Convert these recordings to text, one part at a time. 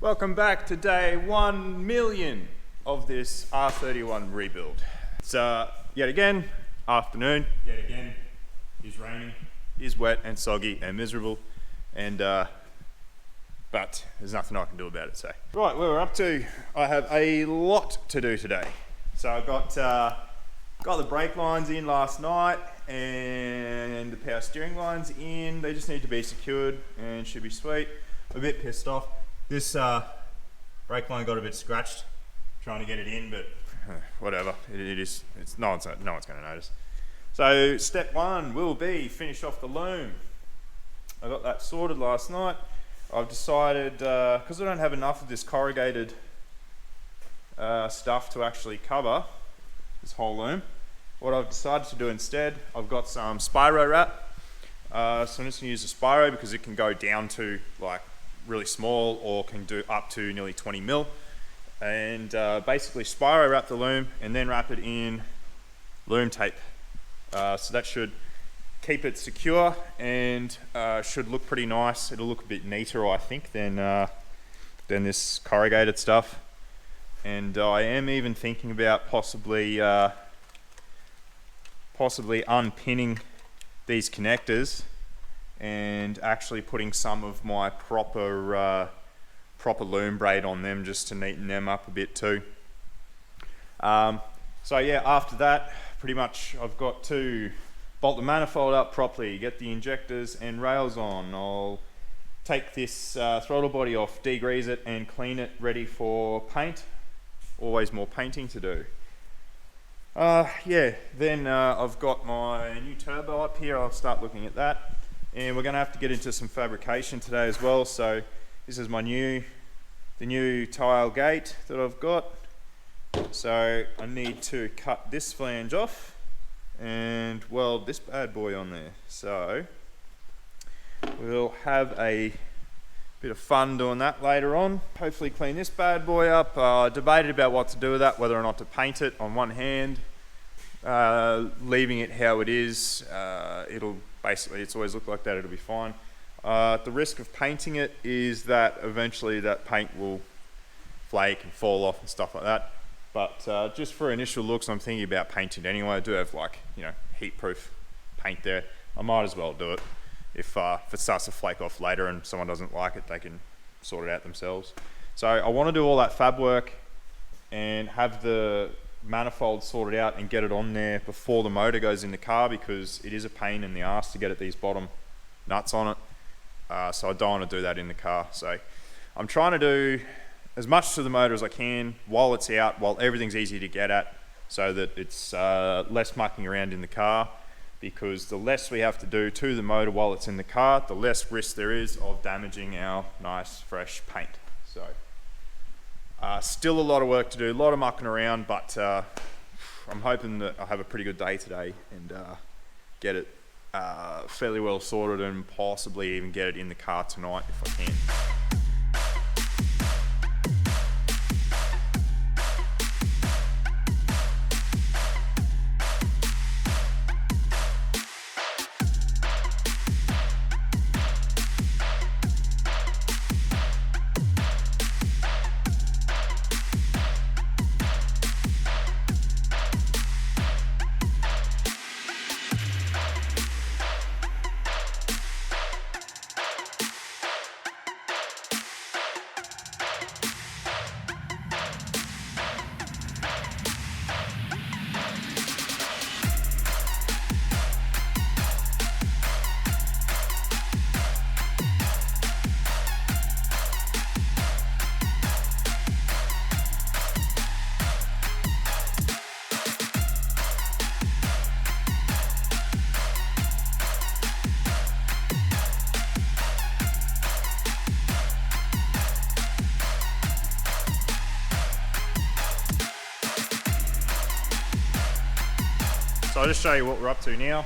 Welcome back to day 1 million of this R31 rebuild. It's yet again afternoon, yet again is raining, is wet and soggy and miserable, and but there's nothing I can do about it. So right, where we're up to, I have a lot to do today. So I got the brake lines in last night and the power steering lines in. They just need to be secured and should be sweet. I'm a bit pissed off. This brake line got a bit scratched trying to get it in, but whatever. It's no one's going to notice. So step one will be finish off the loom. I got that sorted last night. I've decided, because I don't have enough of this corrugated stuff to actually cover this whole loom, what I've decided to do instead, I've got some Spiro wrap. So I'm just going to use a Spiro because it can go down to like really small or can do up to nearly 20 mil. And basically Spiro wrap the loom and then wrap it in loom tape. So that should keep it secure and should look pretty nice. It'll look a bit neater, I think, than this corrugated stuff. And I am even thinking about possibly unpinning these connectors and actually putting some of my proper loom braid on them just to neaten them up a bit too. So yeah, after that, pretty much I've got to bolt the manifold up properly, get the injectors and rails on. I'll take this throttle body off, degrease it and clean it ready for paint. Always more painting to do. Yeah, then I've got my new turbo up here. I'll start looking at that. And we're going to have to get into some fabrication today as well. So this is the new tile gate that I've got. So I need to cut this flange off and weld this bad boy on there. So we'll have a bit of fun doing that later on. Hopefully clean this bad boy up. Debated about what to do with that, whether or not to paint it on one hand, leaving it how it is. It's always looked like that, it'll be fine. The risk of painting it is that eventually that paint will flake and fall off and stuff like that. But just for initial looks, I'm thinking about painting it anyway. I do have heat-proof paint there. I might as well do it. If it starts to flake off later and someone doesn't like it, they can sort it out themselves. So I want to do all that fab work and have the manifold sorted out and get it on there before the motor goes in the car, because it is a pain in the ass to get at these bottom nuts on it. So I don't want to do that in the car. So I'm trying to do as much to the motor as I can while it's out, while everything's easy to get at, so that it's less mucking around in the car, because the less we have to do to the motor while it's in the car, the less risk there is of damaging our nice fresh paint. So still a lot of work to do, a lot of mucking around, but I'm hoping that I have a pretty good day today and get it fairly well sorted and possibly even get it in the car tonight if I can. So I'll just show you what we're up to now.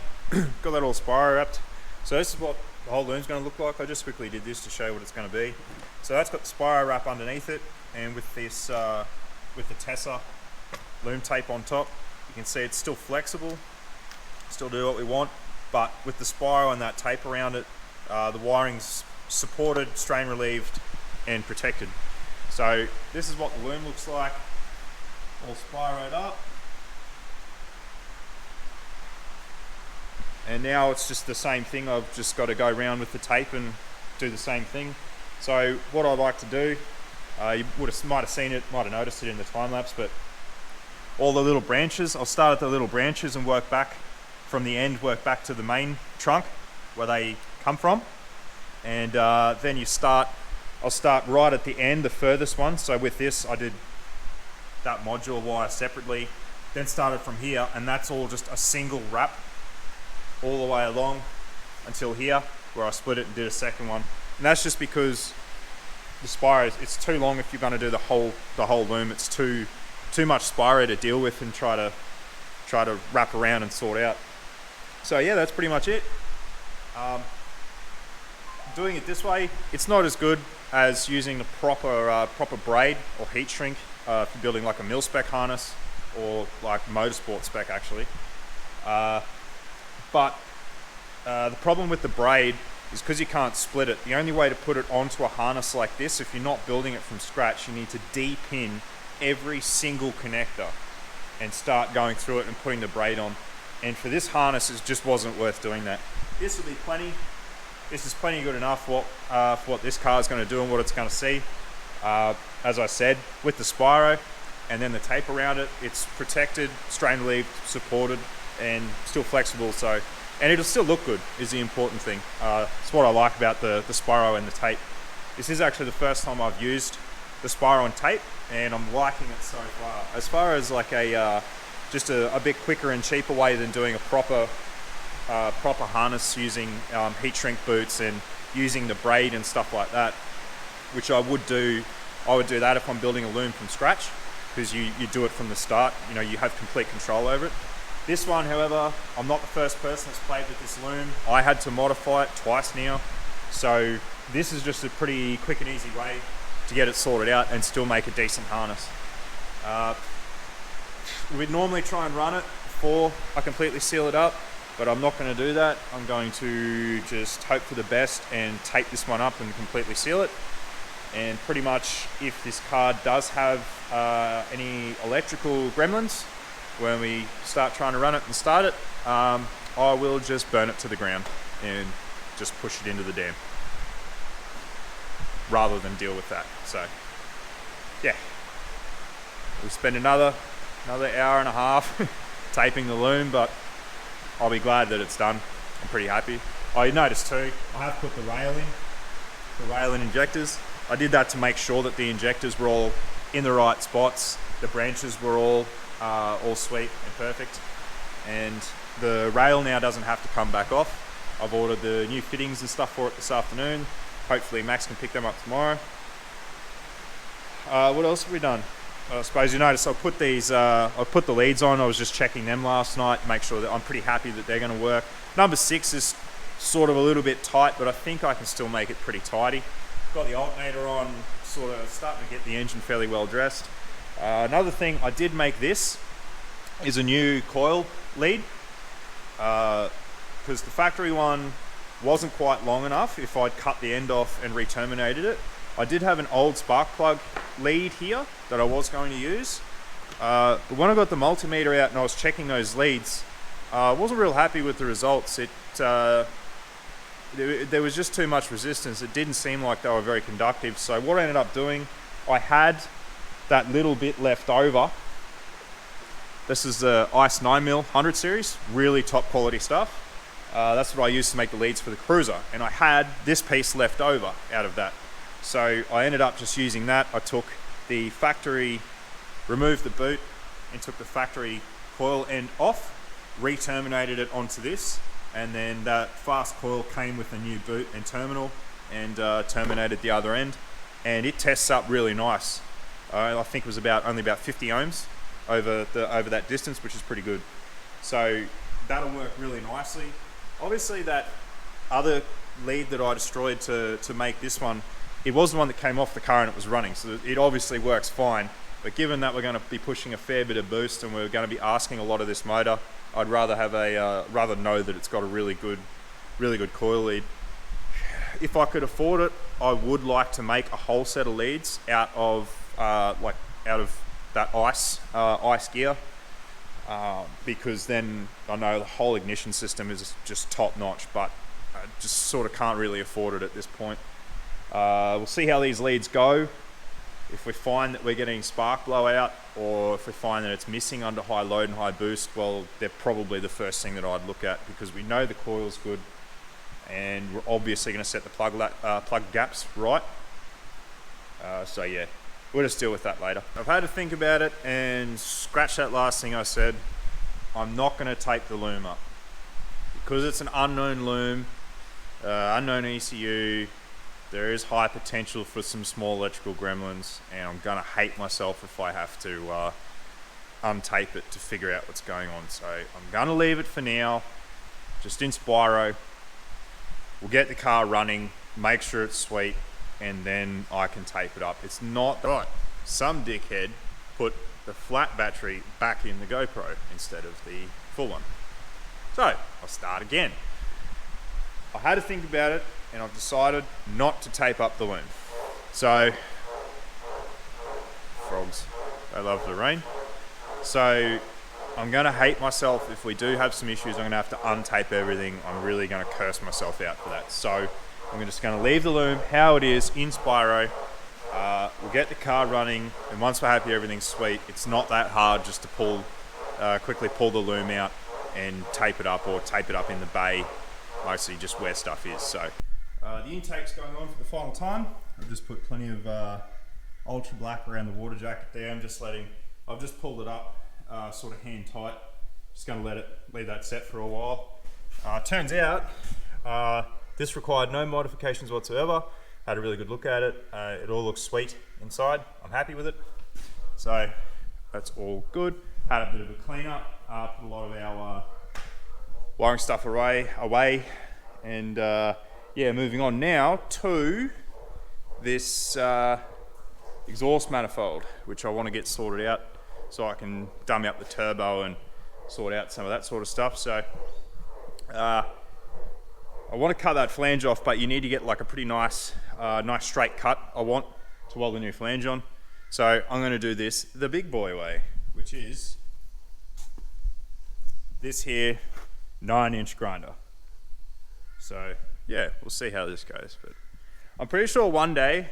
Got that all Spiro wrapped. So this is what the whole loom's going to look like. I just quickly did this to show you what it's going to be. So that's got the Spiro wrap underneath it, and with this, with the Tessa loom tape on top, you can see it's still flexible, still do what we want, but with the Spiro and that tape around it, the wiring's supported, strain relieved, and protected. So this is what the loom looks like, all spiroed up. And now it's just the same thing. I've just got to go around with the tape and do the same thing. So what I like to do, you might have seen it, might have noticed it in the time lapse, but all the little branches, I'll start at the little branches and work back from the end, work back to the main trunk where they come from. And then I'll start right at the end, the furthest one. So with this, I did that module wire separately, then started from here, and that's all just a single wrap all the way along until here, where I split it and did a second one. And that's just because the spiro, it's too long if you're going to do the whole loom. It's too much spiro to deal with and try to wrap around and sort out. So yeah, that's pretty much it. Doing it this way, it's not as good as using the proper braid or heat shrink if you're building like a mil spec harness or like motorsport spec actually. But the problem with the braid is because you can't split it. The only way to put it onto a harness like this, if you're not building it from scratch, you need to de-pin every single connector and start going through it and putting the braid on. And for this harness, it just wasn't worth doing that. This will be plenty. This is plenty good enough for what this car is going to do and what it's going to see. As I said, with the spiro and then the tape around it, it's protected, strain relieved, supported, and still flexible. So, and it'll still look good is the important thing. It's what I like about the spiro and the tape. This is actually the first time I've used the spiro and tape, and I'm liking it so far. As far as like just a bit quicker and cheaper way than doing a proper harness using heat shrink boots and using the braid and stuff like that, which I would do that if I'm building a loom from scratch, because you do it from the start. You know, you have complete control over it. This one, however, I'm not the first person that's played with this loom. I had to modify it twice now. So this is just a pretty quick and easy way to get it sorted out and still make a decent harness. We'd normally try and run it before I completely seal it up, but I'm not going to do that. I'm going to just hope for the best and tape this one up and completely seal it. And pretty much if this car does have any electrical gremlins, when we start trying to run it and start it, I will just burn it to the ground and just push it into the dam rather than deal with that. So yeah, we'll spend another hour and a half taping the loom, but I'll be glad that it's done. I'm pretty happy. Oh, you notice too, I have put the rail in injectors. I did that to make sure that the injectors were all in the right spots. The branches were all sweet and perfect. And the rail now doesn't have to come back off. I've ordered the new fittings and stuff for it this afternoon. Hopefully Max can pick them up tomorrow. What else have we done? I suppose you noticed I put the leads on. I was just checking them last night, make sure that I'm pretty happy that they're going to work. Number 6 is sort of a little bit tight, but I think I can still make it pretty tidy. Got the alternator on, sort of starting to get the engine fairly well dressed. Another thing I did make this is a new coil lead, because the factory one wasn't quite long enough if I'd cut the end off and re-terminated it. I did have an old spark plug lead here that I was going to use, but when I got the multimeter out and I was checking those leads, I wasn't real happy with the results. There was just too much resistance. It didn't seem like they were very conductive. So what I ended up doing, I had that little bit left over. This is the ICE 9mm 100 series, really top quality stuff. That's what I used to make the leads for the Cruiser, and I had this piece left over out of that. So I ended up just using that. I took the factory, removed the boot, and took the factory coil end off, re-terminated it onto this, and then that fast coil came with a new boot and terminal, and terminated the other end, and it tests up really nice. I think it was only about 50 ohms over that distance, which is pretty good. So that'll work really nicely. Obviously that other lead that I destroyed to make this one, it was the one that came off the car and it was running, so it obviously works fine. But given that we're going to be pushing a fair bit of boost and we're going to be asking a lot of this motor, I'd rather have rather know that it's got a really good coil lead. if I could afford it, I would like to make a whole set of leads out of that ice gear, because then I know the whole ignition system is just top notch, but I just sort of can't really afford it at this point. We'll see how these leads go. If we find that we're getting spark blowout, or if we find that it's missing under high load and high boost, well, they're probably the first thing that I'd look at, because we know the coil's good and we're obviously going to set the plug gaps right. So yeah, we'll just deal with that later. I've had to think about it and scratch that last thing I said. I'm not going to tape the loom up because it's an unknown loom, unknown ECU. There is high potential for some small electrical gremlins, and I'm gonna hate myself if I have to untape it to figure out what's going on. So I'm gonna leave it for now, just in Spyro. We'll get the car running, make sure it's sweet, and then I can tape it up. It's not right. Some dickhead put the flat battery back in the GoPro instead of the full one. So I'll start again. I had to think about it, and I've decided not to tape up the loom. So, frogs, they love the rain. So I'm gonna hate myself if we do have some issues. I'm gonna have to untape everything. I'm really gonna curse myself out for that. So I'm just gonna leave the loom how it is in Spyro. We'll get the car running, and once we're happy everything's sweet, it's not that hard just to quickly pull the loom out and tape it up, or tape it up in the bay, mostly just where stuff is. So the intake's going on for the final time. I've just put plenty of ultra black around the water jacket there. I've just pulled it up sort of hand tight. Just going to leave that set for a while. Turns out this required no modifications whatsoever. Had a really good look at it. It all looks sweet inside. I'm happy with it. So that's all good. Had a bit of a clean up, put a lot of our wiring stuff away, and yeah, moving on now to this exhaust manifold, which I want to get sorted out so I can dummy up the turbo and sort out some of that sort of stuff. So I want to cut that flange off, but you need to get like a pretty nice straight cut I want to weld the new flange on. So I'm going to do this the big boy way, which is this here 9-inch grinder. So yeah, we'll see how this goes, but I'm pretty sure one day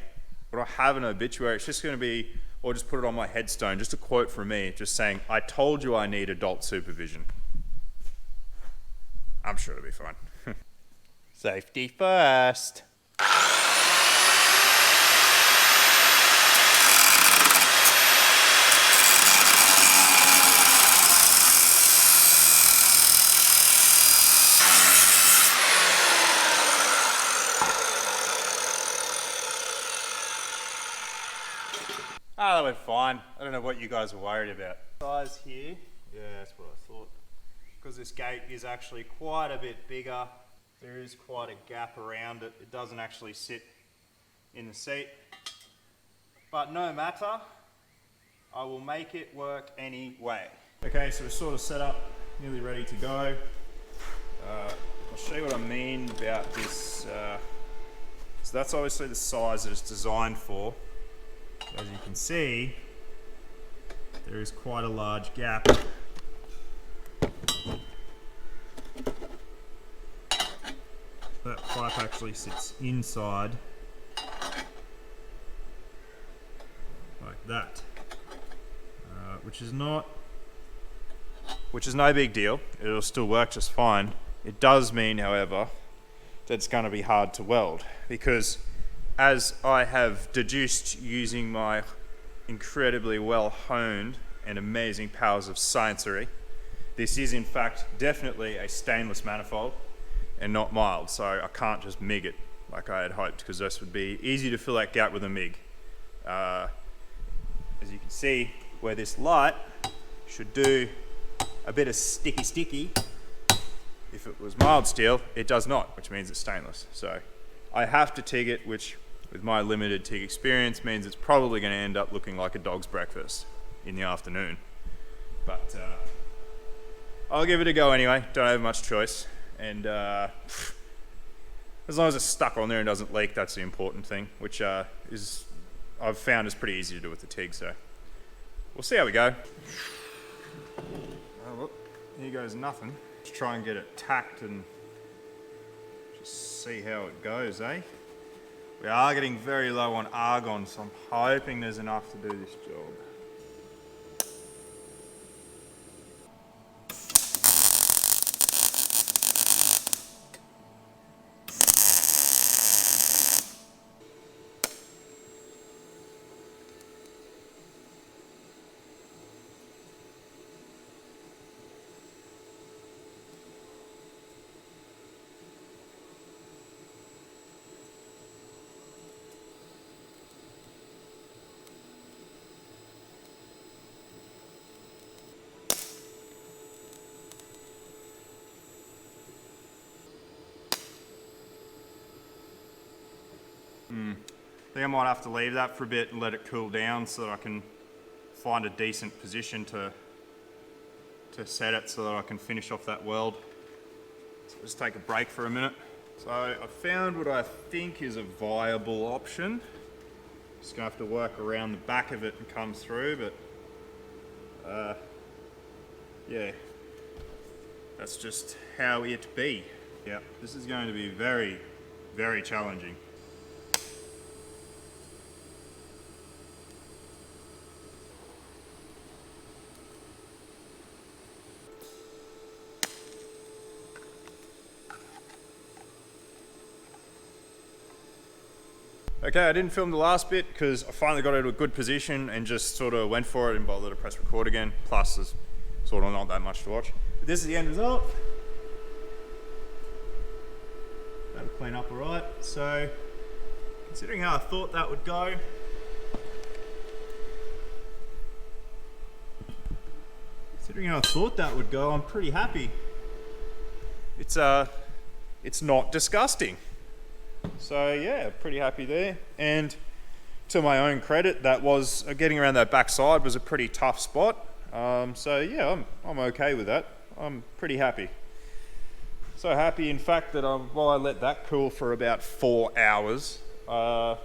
when I have an obituary, it's just going to be, or just put it on my headstone, just a quote from me, just saying, "I told you I need adult supervision." I'm sure it'll be fine. Safety first. Ah, that went fine. I don't know what you guys are worried about. Size here, yeah, that's what I thought. Because this gate is actually quite a bit bigger, there is quite a gap around it. It doesn't actually sit in the seat. But no matter, I will make it work anyway. Okay, so we're sort of set up, nearly ready to go. I'll show you what I mean about this. So that's obviously the size that it's designed for. As you can see, there is quite a large gap. That pipe actually sits inside like that, which is no big deal. It'll still work just fine. It does mean, however, that it's going to be hard to weld, because as I have deduced using my incredibly well honed and amazing powers of sciencery, this is in fact definitely a stainless manifold and not mild, so I can't just MIG it like I had hoped, because this would be easy to fill that gap with a MIG. As you can see, where this light should do a bit of sticky, if it was mild steel, it does not, which means it's stainless. So I have to TIG it, which with my limited TIG experience means it's probably going to end up looking like a dog's breakfast in the afternoon. But I'll give it a go anyway, don't have much choice. And As long as it's stuck on there and doesn't leak, that's the important thing, which I've found is pretty easy to do with the TIG, so we'll see how we go. Oh, look, here goes nothing. Let's try and get it tacked and just see how it goes, eh? We are getting very low on argon, so I'm hoping there's enough to do this job. I think I might have to leave that for a bit and let it cool down so that I can find a decent position to set it so that I can finish off that weld. So just take a break for a minute. So I found what I think is a viable option. Just gonna have to work around the back of it and come through, but yeah, that's just how it be. Yeah, this is going to be very, very challenging. Okay, I didn't film the last bit because I finally got it to a good position and just sort of went for it and bothered to press record again. Plus, there's sort of not that much to watch. But this is the end result. That'll clean up all right. So, considering how I thought that would go, I'm pretty happy. It's not disgusting. So yeah, pretty happy there. And to my own credit, that was getting around that back side was a pretty tough spot. So yeah, I'm okay with that. I'm pretty happy. So happy, in fact, that while I let that cool for about 4 hours, there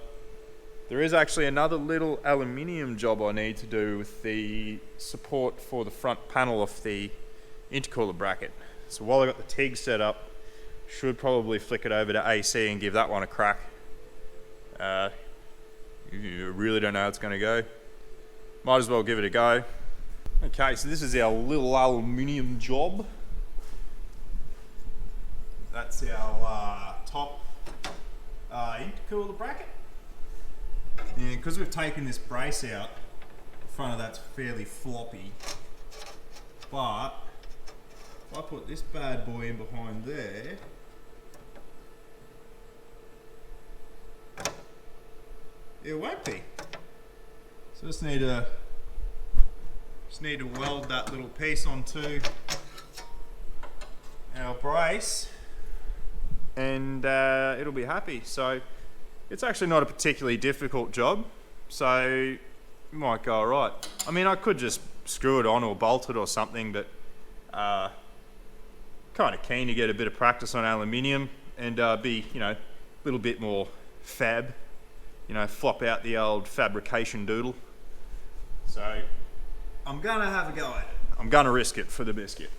is actually another little aluminium job I need to do with the support for the front panel of the intercooler bracket. So while I got the TIG set up, should probably flick it over to AC and give that one a crack. You really don't know how it's going to go. Might as well give it a go. Okay, so this is our little aluminium job. That's our top intercooler bracket. And because we've taken this brace out, the front of that's fairly floppy. But if I put this bad boy in behind there, it won't be. So just need to weld that little piece onto our brace, and it'll be happy. So it's actually not a particularly difficult job, so it might go alright. I mean, I could just screw it on or bolt it or something, but kind of keen to get a bit of practice on aluminium and be, you know, a little bit more fab. You know, flop out the old fabrication doodle. So I'm gonna have a go at it. I'm gonna risk it for the biscuit.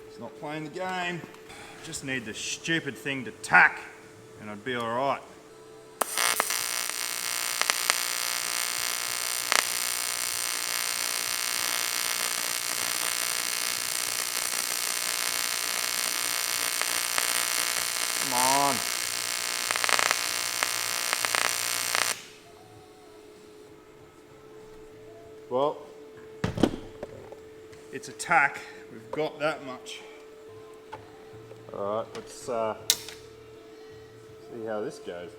It's not playing the game. Just need the stupid thing to tack and I'd be all right. Come on. Well, it's a tack. We've got that much. All right, let's see how this goes.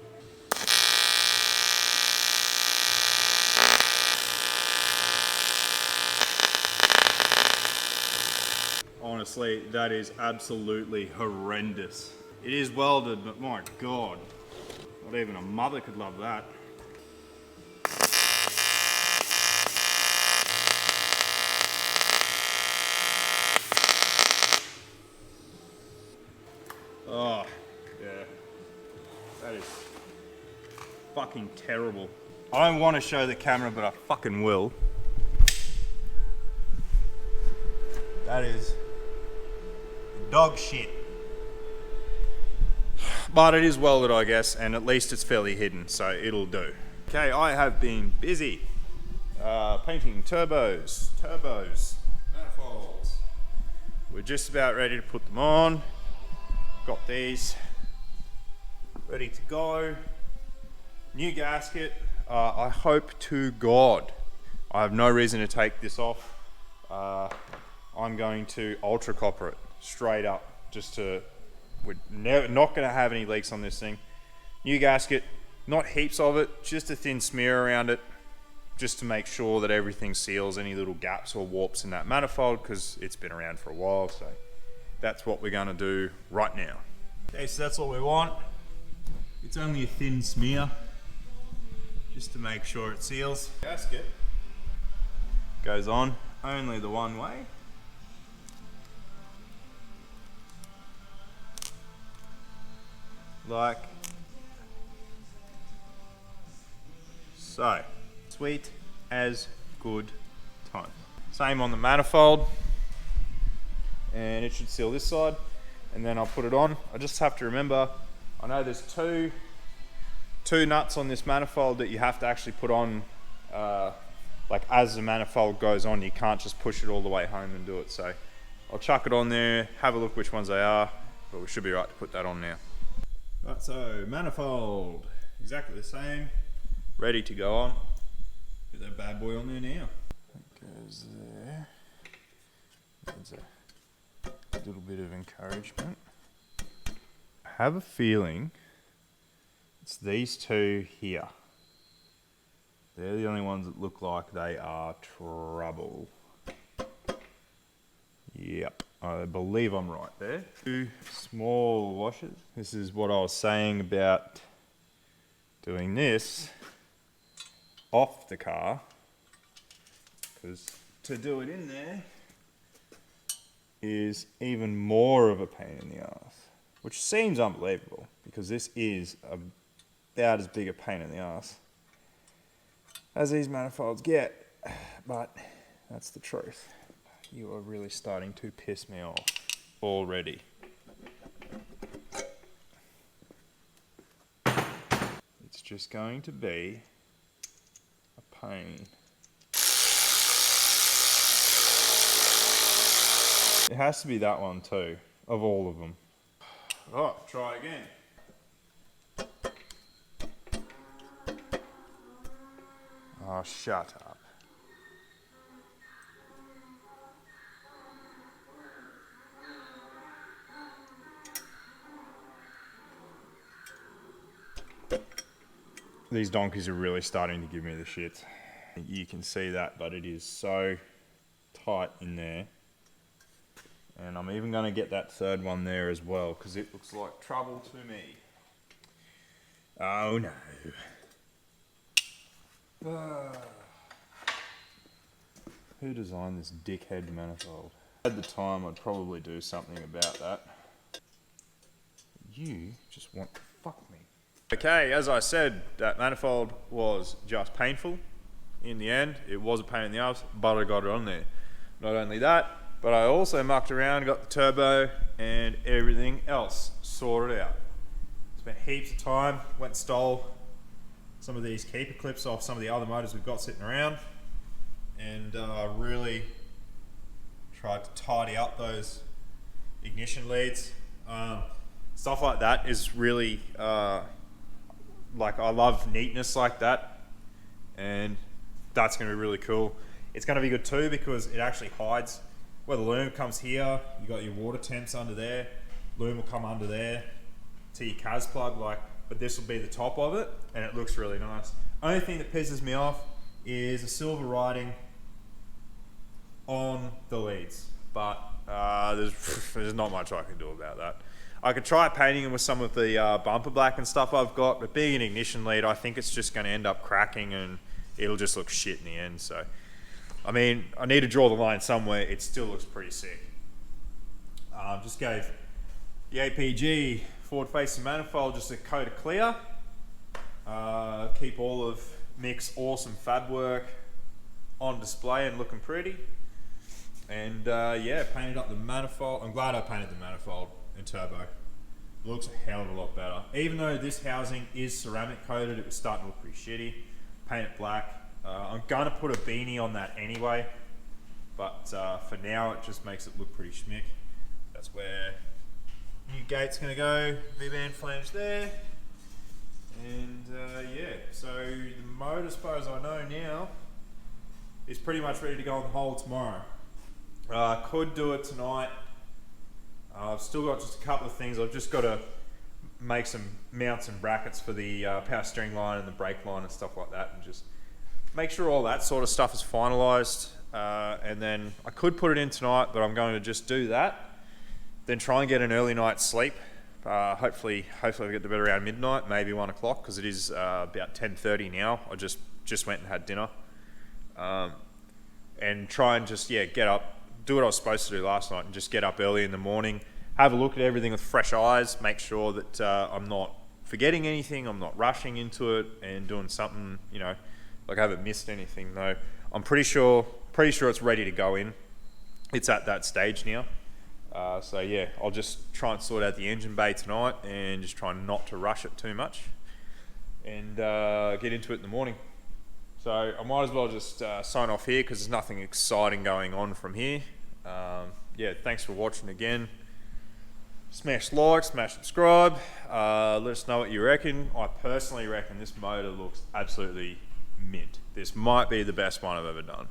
Honestly, that is absolutely horrendous. It is welded, but my God, not even a mother could love that. Oh, yeah. That is fucking terrible. I don't want to show the camera, but I fucking will. That is dog shit. But it is welded, I guess, and at least it's fairly hidden, so it'll do. Okay, I have been busy painting turbos, manifolds. We're just about ready to put them on. Got these ready to go. New gasket. I hope to God I have no reason to take this off. I'm going to ultra copper it straight up, just to, we're not going to have any leaks on this thing. New gasket, not heaps of it, just a thin smear around it, just to make sure that everything seals any little gaps or warps in that manifold, because it's been around for a while. So that's what we're going to do right now. Okay, so that's all we want. It's only a thin smear, just to make sure it seals. Gasket goes on only the one way. Like so. Sweet as good time. Same on the manifold, and it should seal this side, and then I'll put it on. I just have to remember, I know there's two nuts on this manifold that you have to actually put on, like as the manifold goes on. You can't just push it all the way home and do it. So I'll chuck it on there, have a look which ones they are, but we should be right to put that on now. Right, so manifold, exactly the same, ready to go on. Get that bad boy on there now. That goes there. Needs a little bit of encouragement. I have a feeling it's these two here. They're the only ones that look like they are trouble. Yep, I believe I'm right there. Two small washers. This is what I was saying about doing this off the car, because to do it in there is even more of a pain in the ass, which seems unbelievable because this is about as big a pain in the ass as these manifolds get, but that's the truth. You are really starting to piss me off already. It's just going to be a pain. It has to be that one too, of all of them. Oh, try again. Oh, shut up. These donkeys are really starting to give me the shits. You can see that, but it is so tight in there. And I'm even going to get that third one there as well, because it looks like trouble to me. Oh no. Who designed this dickhead manifold? At the time, I'd probably do something about that. You just want to fuck me. Okay, as I said, that manifold was just painful. In the end, it was a pain in the ass, but I got it on there. Not only that, but I also mucked around, got the turbo and everything else sorted out. Spent heaps of time, went and stole some of these keeper clips off some of the other motors we've got sitting around, and really tried to tidy up those ignition leads. Stuff like that is really, like, I love neatness like that, and that's going to be really cool. It's going to be good too because it actually hides where the loom comes here. You got your water temps under there, loom will come under there to your CAS plug, like, but this will be the top of it, and it looks really nice. Only thing that pisses me off is a silver writing on the leads, but there's not much I can do about that. I could try painting them with some of the bumper black and stuff I've got, but being an ignition lead, I think it's just going to end up cracking and it'll just look shit in the end. So, I mean, I need to draw the line somewhere. It still looks pretty sick. Just gave the APG forward-facing manifold just a coat of clear. Keep all of Mick's awesome fab work on display and looking pretty. And yeah, painted up the manifold. I'm glad I painted the manifold and turbo. It looks a hell of a lot better. Even though this housing is ceramic coated, it was starting to look pretty shitty. Paint it black. I'm gonna put a beanie on that anyway, but for now it just makes it look pretty schmick. That's where new gate's gonna go. V-band flange there. And yeah, so the motor, as far as I know now, is pretty much ready to go on the hole tomorrow. Could do it tonight. I've still got just a couple of things. I've just got to make some mounts and brackets for the power steering line and the brake line and stuff like that, and just make sure all that sort of stuff is finalised. And then I could put it in tonight, but I'm going to just do that. Then try and get an early night's sleep. Hopefully we get to bed around midnight, maybe 1 o'clock, because it is about 10:30 now. I just went and had dinner. And try and just, yeah, get up, do what I was supposed to do last night, and just get up early in the morning, have a look at everything with fresh eyes, make sure that I'm not forgetting anything, I'm not rushing into it and doing something, you know, like I haven't missed anything though. I'm pretty sure it's ready to go in. It's at that stage now. So yeah, I'll just try and sort out the engine bay tonight and just try not to rush it too much and get into it in the morning. So I might as well just sign off here because there's nothing exciting going on from here. Yeah, thanks for watching again. Smash like, smash subscribe. Let us know what you reckon. I personally reckon this motor looks absolutely mint. This might be the best one I've ever done.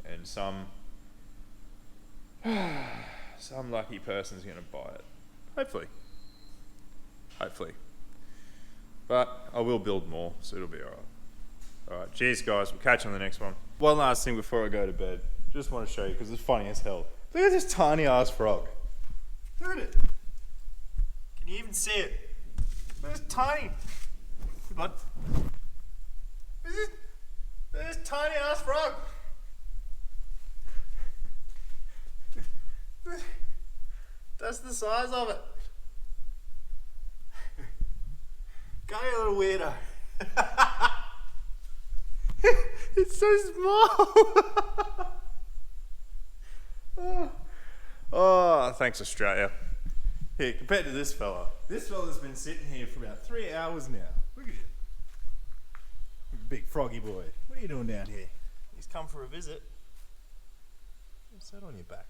And some lucky person's going to buy it. Hopefully. But I will build more, so it'll be alright. Alright, cheers guys, we'll catch you on the next one. One last thing before I go to bed. Just want to show you because it's funny as hell. Look at this tiny ass frog. Look at it. Can you even see it? Look at this tiny. What? Look at this tiny ass frog. That's the size of it. Go, you little weirdo. It's so small. Oh, thanks Australia. Here, compared to this fella's been sitting here for about 3 hours now. Look at you. Big froggy boy. What are you doing down here? He's come for a visit. What's that on your back?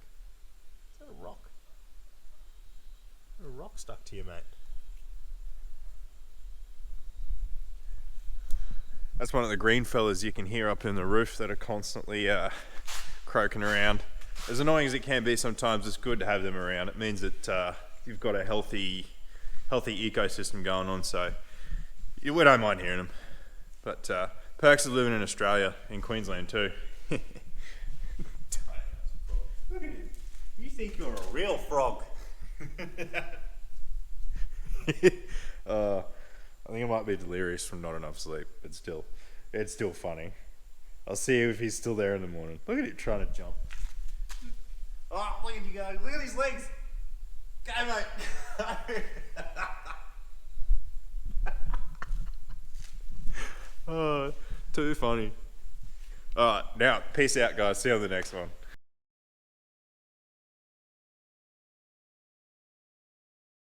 Is that a rock? A rock stuck to you, mate. That's one of the green fellas you can hear up in the roof that are constantly croaking around. As annoying as it can be sometimes, it's good to have them around. It means that you've got a healthy ecosystem going on, so we don't mind hearing them. But perks of living in Australia, in Queensland too. Look at you. You think you're a real frog. I think I might be delirious from not enough sleep, but it's still funny. I'll see if he's still there in the morning. Look at him trying to jump. Oh, look at you go. Look at his legs. Go, mate. Oh, too funny. Alright, now, peace out, guys. See you on the next one.